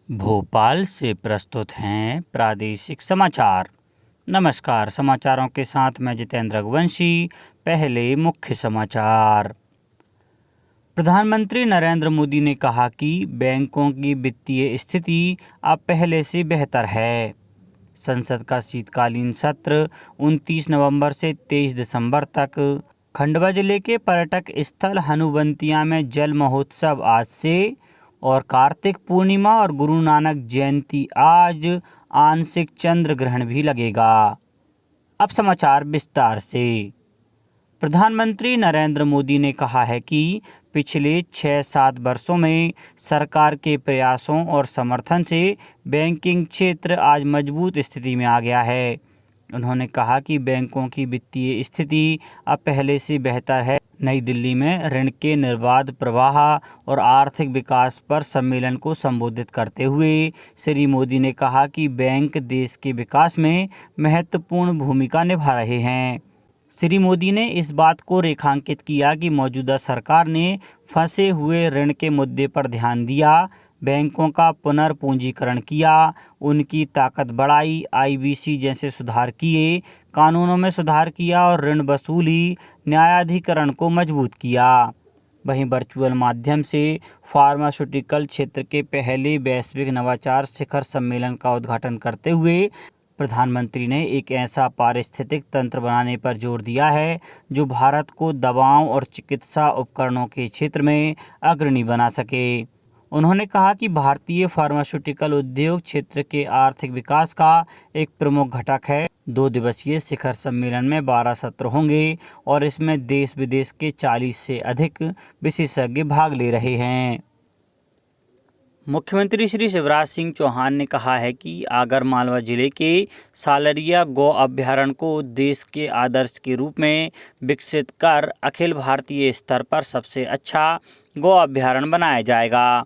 भोपाल से प्रस्तुत हैं प्रादेशिक समाचार। नमस्कार, समाचारों के साथ मैं जितेंद्र रघुवंशी। पहले मुख्य समाचार। प्रधानमंत्री नरेंद्र मोदी ने कहा कि बैंकों की वित्तीय स्थिति अब पहले से बेहतर है। संसद का शीतकालीन सत्र 29 नवंबर से 23 दिसंबर तक। खंडवा जिले के पर्यटक स्थल हनुवंतिया में जल महोत्सव आज से और कार्तिक पूर्णिमा और गुरु नानक जयंती आज। आंशिक चंद्र ग्रहण भी लगेगा। अब समाचार विस्तार से। प्रधानमंत्री नरेंद्र मोदी ने कहा है कि पिछले 6-7 वर्षों में सरकार के प्रयासों और समर्थन से बैंकिंग क्षेत्र आज मजबूत स्थिति में आ गया है। उन्होंने कहा कि बैंकों की वित्तीय स्थिति अब पहले से बेहतर है। नई दिल्ली में ऋण के निर्बाध प्रवाह और आर्थिक विकास पर सम्मेलन को संबोधित करते हुए श्री मोदी ने कहा कि बैंक देश के विकास में महत्वपूर्ण भूमिका निभा रहे हैं। श्री मोदी ने इस बात को रेखांकित किया कि मौजूदा सरकार ने फंसे हुए ऋण के मुद्दे पर ध्यान दिया, बैंकों का पुनर्पूंजीकरण किया, उनकी ताकत बढ़ाई, आईबीसी जैसे सुधार किए, कानूनों में सुधार किया और ऋण वसूली न्यायाधिकरण को मजबूत किया। वहीं वर्चुअल माध्यम से फार्मास्यूटिकल क्षेत्र के पहले वैश्विक नवाचार शिखर सम्मेलन का उद्घाटन करते हुए प्रधानमंत्री ने एक ऐसा पारिस्थितिक तंत्र बनाने पर जोर दिया है जो भारत को दवाओं और चिकित्सा उपकरणों के क्षेत्र में अग्रणी बना सके। उन्होंने कहा कि भारतीय फार्मास्यूटिकल उद्योग क्षेत्र के आर्थिक विकास का एक प्रमुख घटक है। 2 दिवसीय शिखर सम्मेलन में 12 सत्र होंगे और इसमें देश विदेश के 40 से अधिक विशेषज्ञ भाग ले रहे हैं। मुख्यमंत्री श्री शिवराज सिंह चौहान ने कहा है कि आगरमालवा जिले के सालरिया गौ अभ्यारण्य को देश के आदर्श के रूप में विकसित कर अखिल भारतीय स्तर पर सबसे अच्छा गौ अभ्यारण्य बनाया जाएगा।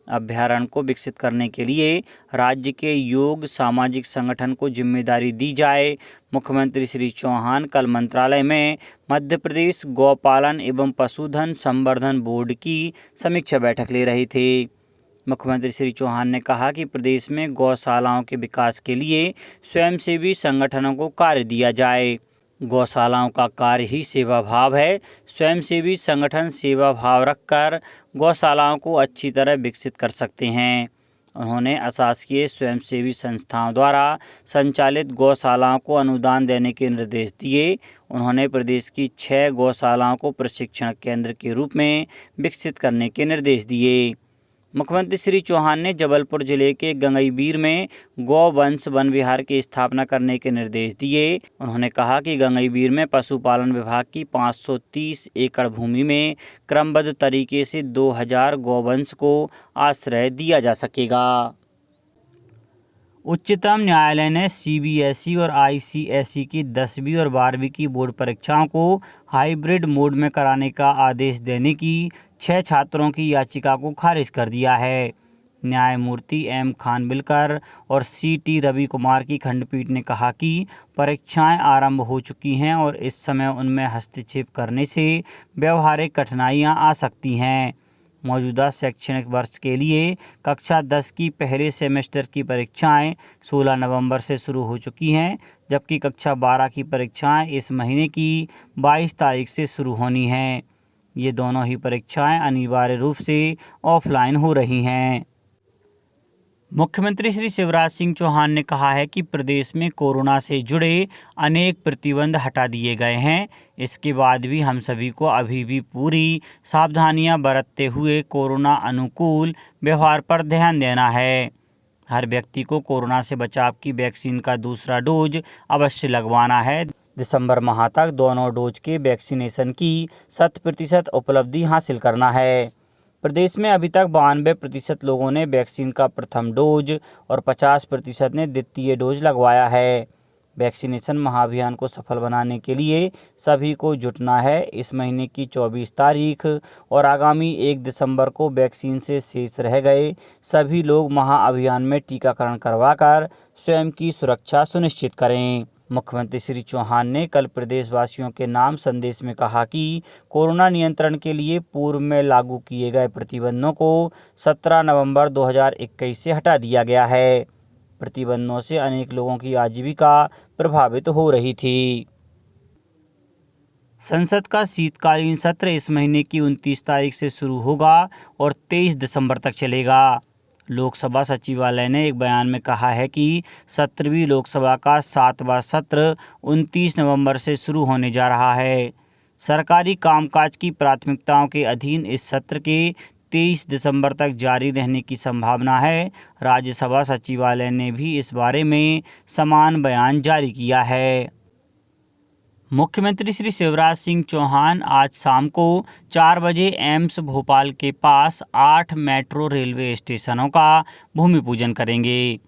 अभ्यारण्य को विकसित करने के लिए राज्य के योग सामाजिक संगठन को जिम्मेदारी दी जाए। मुख्यमंत्री श्री चौहान कल मंत्रालय में मध्य प्रदेश गौपालन एवं पशुधन संवर्धन बोर्ड की समीक्षा बैठक ले रहे थे। मुख्यमंत्री श्री चौहान ने कहा कि प्रदेश में गौशालाओं के विकास के लिए स्वयंसेवी संगठनों को कार्य दिया जाए। गौशालाओं का कार्य ही सेवा भाव है। स्वयंसेवी संगठन सेवा भाव रखकर गौशालाओं को अच्छी तरह विकसित कर सकते हैं। उन्होंने अशासकीय स्वयंसेवी संस्थाओं द्वारा संचालित गौशालाओं को अनुदान देने के निर्देश दिए। उन्होंने प्रदेश की 6 गौशालाओं को प्रशिक्षण केंद्र के रूप में विकसित करने के निर्देश दिए। मुख्यमंत्री श्री चौहान ने जबलपुर जिले के गंगईबीर में गौवंश वन विहार की स्थापना करने के निर्देश दिए। उन्होंने कहा कि गंगईबीर में पशुपालन विभाग की 530 एकड़ भूमि में क्रमबद्ध तरीके से 2000 गौवंश को आश्रय दिया जा सकेगा। उच्चतम न्यायालय ने सीबीएसई और आईसीएसई की 10वीं और 12वीं की बोर्ड परीक्षाओं को हाइब्रिड मोड में कराने का आदेश देने की 6 छात्रों की याचिका को खारिज कर दिया है। न्यायमूर्ति एम खानविलकर और सीटी रवि कुमार की खंडपीठ ने कहा कि परीक्षाएं आरंभ हो चुकी हैं और इस समय उनमें हस्तक्षेप करने से व्यावहारिक कठिनाइयां आ सकती हैं। मौजूदा शैक्षणिक वर्ष के लिए कक्षा 10 की पहले सेमेस्टर की परीक्षाएं 16 नवंबर से शुरू हो चुकी हैं, जबकि कक्षा 12 की परीक्षाएं इस महीने की 22 तारीख से शुरू होनी हैं। ये दोनों ही परीक्षाएं अनिवार्य रूप से ऑफलाइन हो रही हैं। मुख्यमंत्री श्री शिवराज सिंह चौहान ने कहा है कि प्रदेश में कोरोना से जुड़े अनेक प्रतिबंध हटा दिए गए हैं। इसके बाद भी हम सभी को अभी भी पूरी सावधानियां बरतते हुए कोरोना अनुकूल व्यवहार पर ध्यान देना है। हर व्यक्ति को कोरोना से बचाव की वैक्सीन का दूसरा डोज अवश्य लगवाना है। दिसंबर माह तक दोनों डोज के वैक्सीनेशन की 100% उपलब्धि हासिल करना है। प्रदेश में अभी तक 92% लोगों ने वैक्सीन का प्रथम डोज और 50% ने द्वितीय डोज लगवाया है। वैक्सीनेशन महाअभियान को सफल बनाने के लिए सभी को जुटना है। इस महीने की 24 तारीख और आगामी 1 दिसंबर को वैक्सीन से शेष रह गए सभी लोग महाअभियान में टीकाकरण करवाकर स्वयं की सुरक्षा सुनिश्चित करें। मुख्यमंत्री श्री चौहान ने कल प्रदेशवासियों के नाम संदेश में कहा कि कोरोना नियंत्रण के लिए पूर्व में लागू किए गए प्रतिबंधों को 17 नवंबर 2021 से हटा दिया गया है। प्रतिबंधों से अनेक लोगों की आजीविका प्रभावित हो रही थी। संसद का शीतकालीन सत्र इस महीने की 29 तारीख से शुरू होगा और 23 दिसंबर तक चलेगा। लोकसभा सचिवालय ने एक बयान में कहा है कि 17वीं लोकसभा का 7वां सत्र 29 नवंबर से शुरू होने जा रहा है। सरकारी कामकाज की प्राथमिकताओं के अधीन इस सत्र के 23 दिसंबर तक जारी रहने की संभावना है। राज्यसभा सचिवालय ने भी इस बारे में समान बयान जारी किया है। मुख्यमंत्री श्री शिवराज सिंह चौहान आज शाम को 4 बजे एम्स भोपाल के पास 8 मेट्रो रेलवे स्टेशनों का भूमि पूजन करेंगे।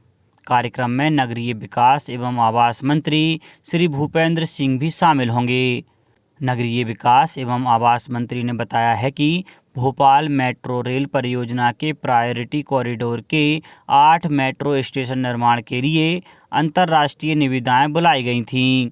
कार्यक्रम में नगरीय विकास एवं आवास मंत्री श्री भूपेंद्र सिंह भी शामिल होंगे। नगरीय विकास एवं आवास मंत्री ने बताया है कि भोपाल मेट्रो रेल परियोजना के प्रायोरिटी कॉरिडोर के 8 मेट्रो स्टेशन निर्माण के लिए अंतर्राष्ट्रीय निविदाएं बुलाई गई थीं।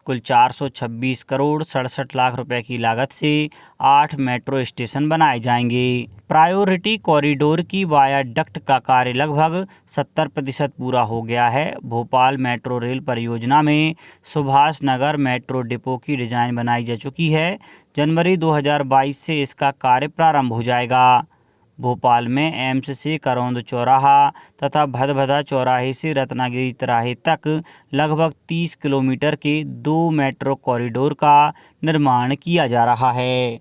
कुल 426 करोड़ 67 लाख रुपए की लागत से 8 मेट्रो स्टेशन बनाए जाएंगे। प्रायोरिटी कॉरिडोर की वायाडक्ट का कार्य लगभग 70% पूरा हो गया है। भोपाल मेट्रो रेल परियोजना में सुभाष नगर मेट्रो डिपो की डिजाइन बनाई जा चुकी है। जनवरी 2022 से इसका कार्य प्रारंभ हो जाएगा। भोपाल में एम्स से करौंद चौराहा तथा भदभदा चौराहे से रत्नागिरी तिराहे तक लगभग 30 किलोमीटर के 2 मेट्रो कॉरिडोर का निर्माण किया जा रहा है।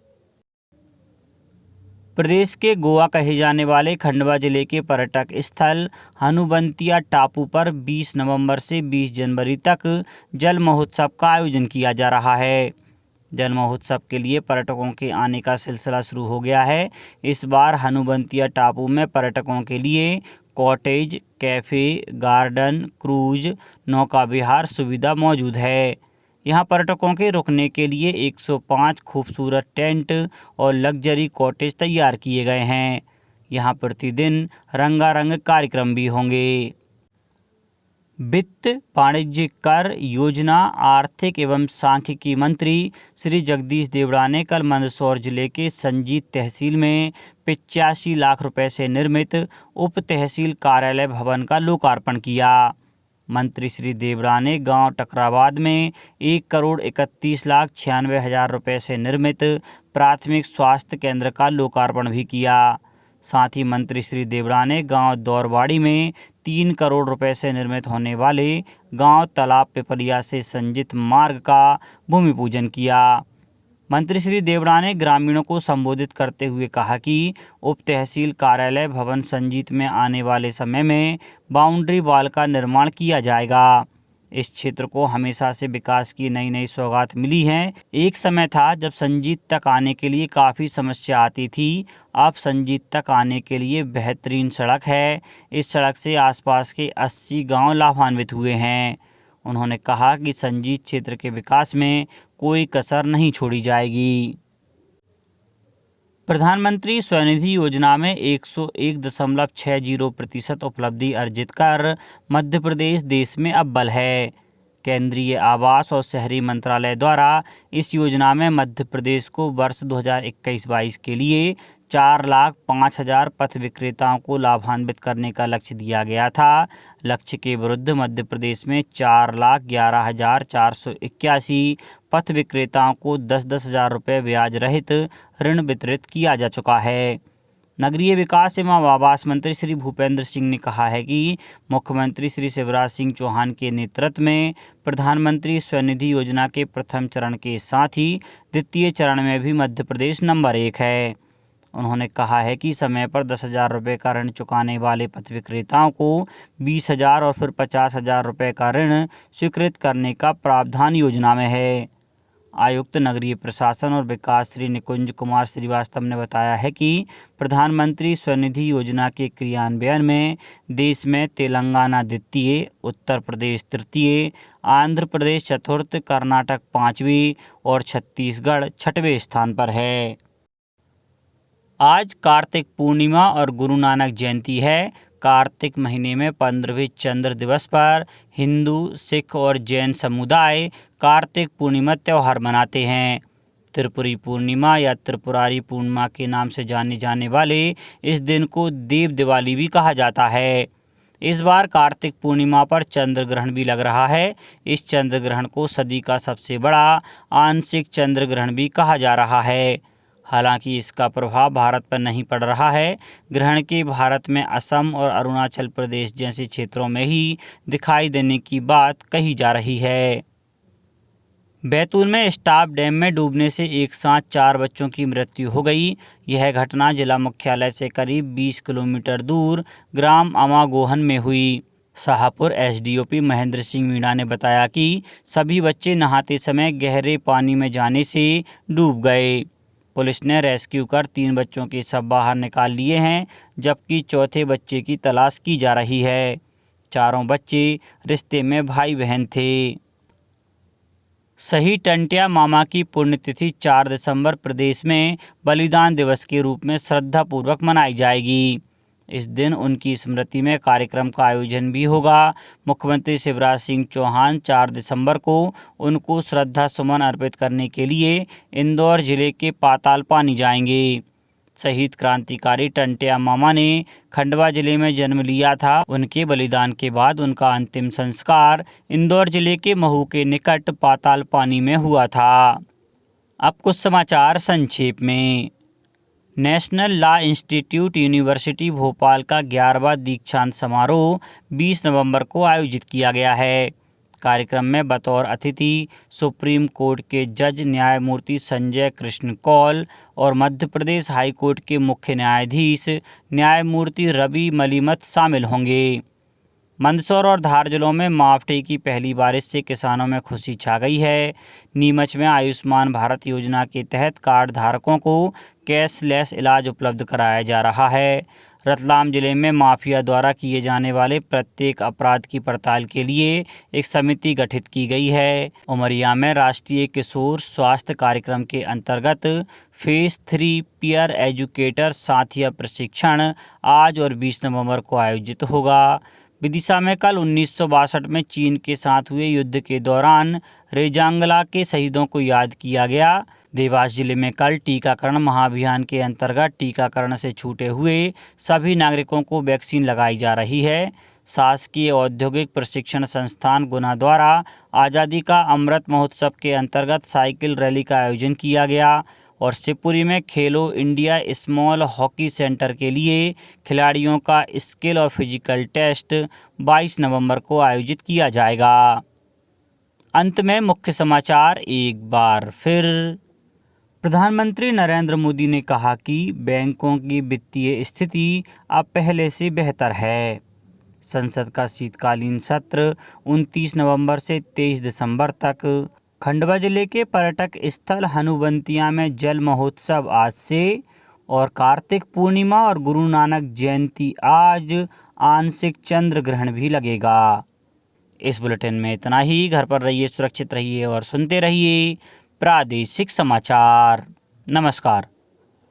प्रदेश के गोवा कहे जाने वाले खंडवा जिले के पर्यटक स्थल हनुवंतिया टापू पर 20 नवंबर से 20 जनवरी तक जल महोत्सव का आयोजन किया जा रहा है। जल महोत्सव के लिए पर्यटकों के आने का सिलसिला शुरू हो गया है। इस बार हनुवंतिया टापू में पर्यटकों के लिए कॉटेज, कैफ़े, गार्डन, क्रूज, नौका विहार सुविधा मौजूद है। यहाँ पर्यटकों के रुकने के लिए 105 खूबसूरत टेंट और लग्जरी कॉटेज तैयार किए गए हैं। यहाँ प्रतिदिन रंगारंग कार्यक्रम भी होंगे। वित्त, वाणिज्य कर, योजना, आर्थिक एवं सांख्यिकी मंत्री श्री जगदीश देवड़ा ने कल मंदसौर जिले के संजीत तहसील में 85 लाख रुपए से निर्मित उप तहसील कार्यालय भवन का लोकार्पण किया। मंत्री श्री देवड़ा ने गांव टकराबाद में 1,31,96,000 रुपए से निर्मित प्राथमिक स्वास्थ्य केंद्र का लोकार्पण भी किया। साथ ही मंत्री श्री देवड़ा ने गांव दौरवाड़ी में 3 करोड़ रुपए से निर्मित होने वाले गांव तालाब पिपलिया से संजित मार्ग का भूमि पूजन किया। मंत्री श्री देवड़ा ने ग्रामीणों को संबोधित करते हुए कहा कि उप तहसील कार्यालय भवन संजीत में आने वाले समय में बाउंड्री वॉल का निर्माण किया जाएगा। इस क्षेत्र को हमेशा से विकास की नई नई सौगात मिली है। एक समय था जब संजीत तक आने के लिए काफ़ी समस्या आती थी। अब संजीत तक आने के लिए बेहतरीन सड़क है। इस सड़क से आसपास के 80 गांव लाभान्वित हुए हैं। उन्होंने कहा कि संजीत क्षेत्र के विकास में कोई कसर नहीं छोड़ी जाएगी। प्रधानमंत्री स्वनिधि योजना में 101.60% उपलब्धि अर्जित कर मध्य प्रदेश देश में अव्वल है। केंद्रीय आवास और शहरी मंत्रालय द्वारा इस योजना में मध्य प्रदेश को वर्ष 2021-22 के लिए 4,05,000 पथ विक्रेताओं को लाभान्वित करने का लक्ष्य दिया गया था। लक्ष्य के विरुद्ध मध्य प्रदेश में 4,11,481 पथ विक्रेताओं को 10-10 हज़ार रुपये ब्याज रहित ऋण वितरित किया जा चुका है। नगरीय विकास एवं आवास मंत्री श्री भूपेंद्र सिंह ने कहा है कि मुख्यमंत्री श्री शिवराज सिंह चौहान के नेतृत्व में प्रधानमंत्री स्वनिधि योजना के प्रथम चरण के साथ ही द्वितीय चरण में भी मध्य प्रदेश नंबर 1 है। उन्होंने कहा है कि समय पर 10,000 रुपये का ऋण चुकाने वाले पथ विक्रेताओं को 20,000 और फिर 50,000 रुपये का ऋण स्वीकृत करने का प्रावधान योजना में है। आयुक्त नगरीय प्रशासन और विकास श्री निकुंज कुमार श्रीवास्तव ने बताया है कि प्रधानमंत्री स्वनिधि योजना के क्रियान्वयन में देश में तेलंगाना द्वितीय, उत्तर प्रदेश तृतीय, आंध्र प्रदेश चतुर्थ, कर्नाटक 5वीं और छत्तीसगढ़ 6वें स्थान पर है। आज कार्तिक पूर्णिमा और गुरु नानक जयंती है। कार्तिक महीने में 15वें चंद्र दिवस पर हिंदू, सिख और जैन समुदाय कार्तिक पूर्णिमा त्यौहार मनाते हैं। त्रिपुरी पूर्णिमा या त्रिपुरारी पूर्णिमा के नाम से जाने जाने वाले इस दिन को देव दिवाली भी कहा जाता है। इस बार कार्तिक पूर्णिमा पर चंद्र ग्रहण भी लग रहा है। इस चंद्र ग्रहण को सदी का सबसे बड़ा आंशिक चंद्र ग्रहण भी कहा जा रहा है। हालांकि इसका प्रभाव भारत पर नहीं पड़ रहा है। ग्रहण के भारत में असम और अरुणाचल प्रदेश जैसे क्षेत्रों में ही दिखाई देने की बात कही जा रही है। बैतूल में स्टाफ डैम में डूबने से एक साथ 4 बच्चों की मृत्यु हो गई। यह घटना जिला मुख्यालय से करीब 20 किलोमीटर दूर ग्राम अमागोहन में हुई। शाहपुर एसडीओपी महेंद्र सिंह मीणा ने बताया कि सभी बच्चे नहाते समय गहरे पानी में जाने से डूब गए। पुलिस ने रेस्क्यू कर 3 बच्चों के शव बाहर निकाल लिए हैं, जबकि चौथे बच्चे की तलाश की जा रही है। चारों बच्चे रिश्ते में भाई बहन थे। शहीद टंट्या मामा की पुण्यतिथि 4 दिसंबर प्रदेश में बलिदान दिवस के रूप में श्रद्धापूर्वक मनाई जाएगी। इस दिन उनकी स्मृति में कार्यक्रम का आयोजन भी होगा। मुख्यमंत्री शिवराज सिंह चौहान 4 दिसंबर को उनको श्रद्धा सुमन अर्पित करने के लिए इंदौर जिले के पातालपानी जाएंगे। शहीद क्रांतिकारी टंट्या मामा ने खंडवा जिले में जन्म लिया था। उनके बलिदान के बाद उनका अंतिम संस्कार इंदौर जिले के महू के निकट पातालपानी में हुआ था। अब कुछ समाचार संक्षेप में। National law institute university Bhopal का 11वां दीक्षांत समारोह 20 नवंबर को आयोजित किया गया है। कार्यक्रम में बतौर अतिथि सुप्रीम कोर्ट के जज न्यायमूर्ति संजय कृष्ण कौल और मध्य प्रदेश हाई कोर्ट के मुख्य न्यायाधीश न्यायमूर्ति रवि मलिमत शामिल होंगे। मंदसौर और धार जिलों में मावठे की पहली बारिश से किसानों में खुशी छा गई है। नीमच में आयुष्मान भारत योजना के तहत कार्ड धारकों को कैशलेस इलाज उपलब्ध कराया जा रहा है। रतलाम जिले में माफिया द्वारा किए जाने वाले प्रत्येक अपराध की पड़ताल के लिए एक समिति गठित की गई है। उमरिया में राष्ट्रीय किशोर स्वास्थ्य कार्यक्रम के अंतर्गत फेज 3 पीयर एजुकेटर साथिया प्रशिक्षण आज और 20 नवंबर को आयोजित होगा। विदिशा में कल 1962 में चीन के साथ हुए युद्ध के दौरान रेजांगला के शहीदों को याद किया गया। देवास जिले में कल टीकाकरण महाअभियान के अंतर्गत टीकाकरण से छूटे हुए सभी नागरिकों को वैक्सीन लगाई जा रही है। शासकीय औद्योगिक प्रशिक्षण संस्थान गुना द्वारा आज़ादी का अमृत महोत्सव के अंतर्गत साइकिल रैली का आयोजन किया गया। और शिवपुरी में खेलो इंडिया स्मॉल हॉकी सेंटर के लिए खिलाड़ियों का स्किल और फिजिकल टेस्ट 22 नवंबर को आयोजित किया जाएगा। अंत में मुख्य समाचार एक बार फिर। प्रधानमंत्री नरेंद्र मोदी ने कहा कि बैंकों की वित्तीय स्थिति अब पहले से बेहतर है। संसद का शीतकालीन सत्र 29 नवंबर से 23 दिसंबर तक। खंडवा जिले के पर्यटक स्थल हनुवंतिया में जल महोत्सव आज से। और कार्तिक पूर्णिमा और गुरु नानक जयंती आज आंशिक चंद्र ग्रहण भी लगेगा। इस बुलेटिन में इतना ही। घर पर रहिए, सुरक्षित रहिए और सुनते रहिए प्रादेशिक समाचार। नमस्कार।